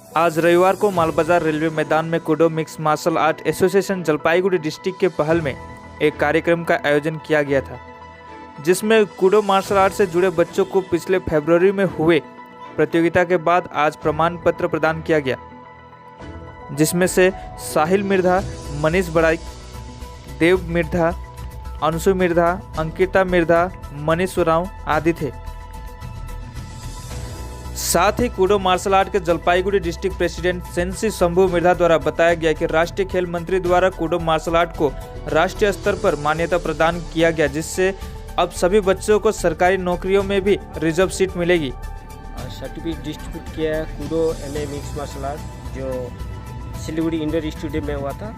आज रविवार को मालबाजार रेलवे मैदान में Kudo mix martial art association Jalpaiguri district के पहल में एक कार्यक्रम का आयोजन किया गया था, जिसमें कूडो मार्शल आर्ट से जुड़े बच्चों को पिछले फरवरी में हुए प्रतियोगिता के बाद आज प्रमाण पत्र प्रदान किया गया, जिसमें से साहिल मिर्धा, मनीष बड़ाई, देव मिर्धा, अंशु मिर्धा, अंकिता मिर्धा, मनीष उरांव आदि थे। साथ ही कूडो मार्शल आर्ट के Jalpaiguri district president sensi Shambhu Mirdha द्वारा बताया गया कि राष्ट्रीय खेल मंत्री द्वारा कूडो मार्शल आर्ट को राष्ट्रीय स्तर पर मान्यता प्रदान किया गया, जिससे अब सभी बच्चों को सरकारी नौकरियों में भी रिजर्व सीट मिलेगी। सर्टिफिकेट डिस्ट्रीब्यूट किया है Kudo MA mix martial art, जो सिलीगुड़ी इंडोर स्टेडियम में हुआ था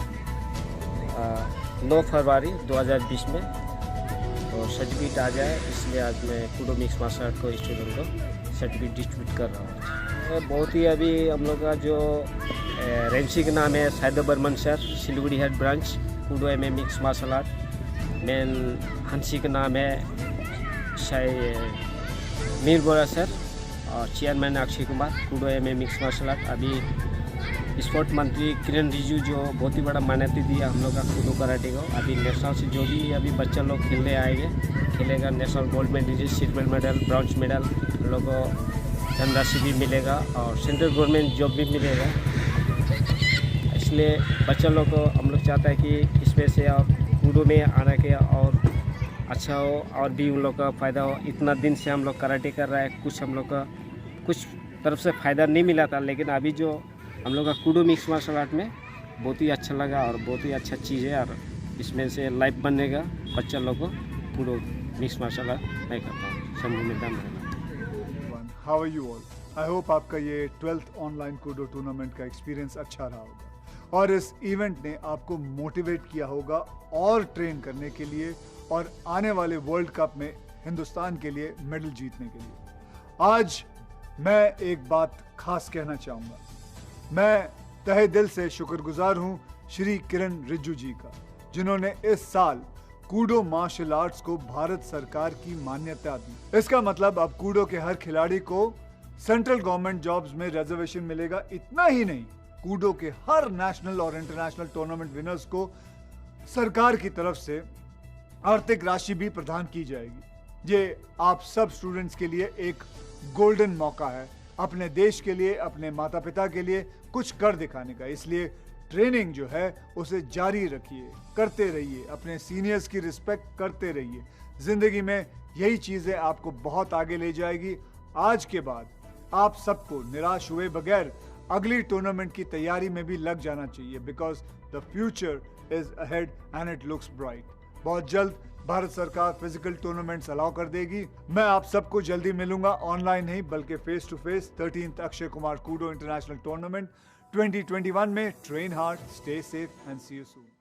9 फरवरी 2020 में। तो सर्टिफिकेट आ गया है, इसलिए आज मैं कूडो मिक्स मार्शल आर्ट को स्टूडेंट को सर्टिफिकेट डिस्ट्रीब्यूट कर रहा हूँ। बहुत ही अभी हम लोग का जो रेमसी का नाम है Saida Barman sir, Siliguri head branch Kudo MA mix martial art. मैन हंसी का नाम है मीर बोरा सर, और chairman Akshay Kumar Kudo MA mix martial art. अभी स्पोर्ट मंत्री किरण रिजिजू जो बहुत ही बड़ा मान्यता दिया हम लोग का कूडो कराटे को। अभी नेशनल से जो भी अभी बच्चा लोग खेलने आएंगे, खेलेगा, national gold medal, silver medal, bronze medal, हम लोग को धनराशि भी मिलेगा और सेंट्रल गवर्नमेंट जॉब भी मिलेगा। इसलिए बच्चा लोग को हम लोग चाहता है कि इसमें से और कूडो में आने के और अच्छा हो और भी उन लोग का फ़ायदा हो। इतना दिन से हम लोग कराटे कर रहा है, कुछ हम लोग का कुछ तरफ से फ़ायदा नहीं मिला था, लेकिन अभी जो हम लोग का कूडो मिक्स मार्शल आर्ट में बहुत ही अच्छा लगा और बहुत ही अच्छा चीज़ है, और इसमें से लाइफ बनेगा बच्चा लोग को। कूडो मिक्स मार्शल आर्ट मैं करता हूँ, शंभू मैदान में। How are you all? I hope आपका ये 12th ऑनलाइन कूडो टूर्नामेंट का एक्सपीरियंस अच्छा रहा होगा और इस इवेंट ने आपको मोटिवेट किया होगा और ट्रेन करने के लिए और आने वाले वर्ल्ड कप में हिंदुस्तान के लिए मेडल जीतने के लिए। आज मैं एक बात खास कहना चाहूँगा। मैं तहे दिल से शुक्रगुजार हूँ श्री किरण रिजिजू जी का, जिन्होंने इस साल कूडो मार्शल आर्ट्स को भारत सरकार की मान्यता दी। इसका मतलब अब कूडो के हर खिलाड़ी को सेंट्रल गवर्नमेंट जॉब्स में रिजर्वेशन मिलेगा। इतना ही नहीं, कूडो के हर नेशनल और इंटरनेशनल टूर्नामेंट विनर्स को सरकार की तरफ से आर्थिक राशि भी प्रदान की जाएगी। ये आप सब स्टूडेंट्स के लिए एक गोल्डन मौका है अपने देश के लिए, अपने माता पिता के लिए कुछ कर दिखाने का। इसलिए ट्रेनिंग जो है उसे जारी रखिए, करते रहिए, अपने सीनियर्स की रिस्पेक्ट करते रहिए। जिंदगी में यही चीजें आपको बहुत आगे ले जाएगी। आज के बाद आप सबको निराश हुए बगैर अगली टूर्नामेंट की तैयारी में भी लग जाना चाहिए, because the future is ahead and it looks bright. बहुत जल्द भारत सरकार फिजिकल टूर्नामेंट्स अलाउ कर देगी। मैं आप सबको जल्दी मिलूंगा, ऑनलाइन नहीं बल्कि face to face 13th Akshay Kumar Kudo International Tournament 2021 में। Train hard, stay safe and see you soon.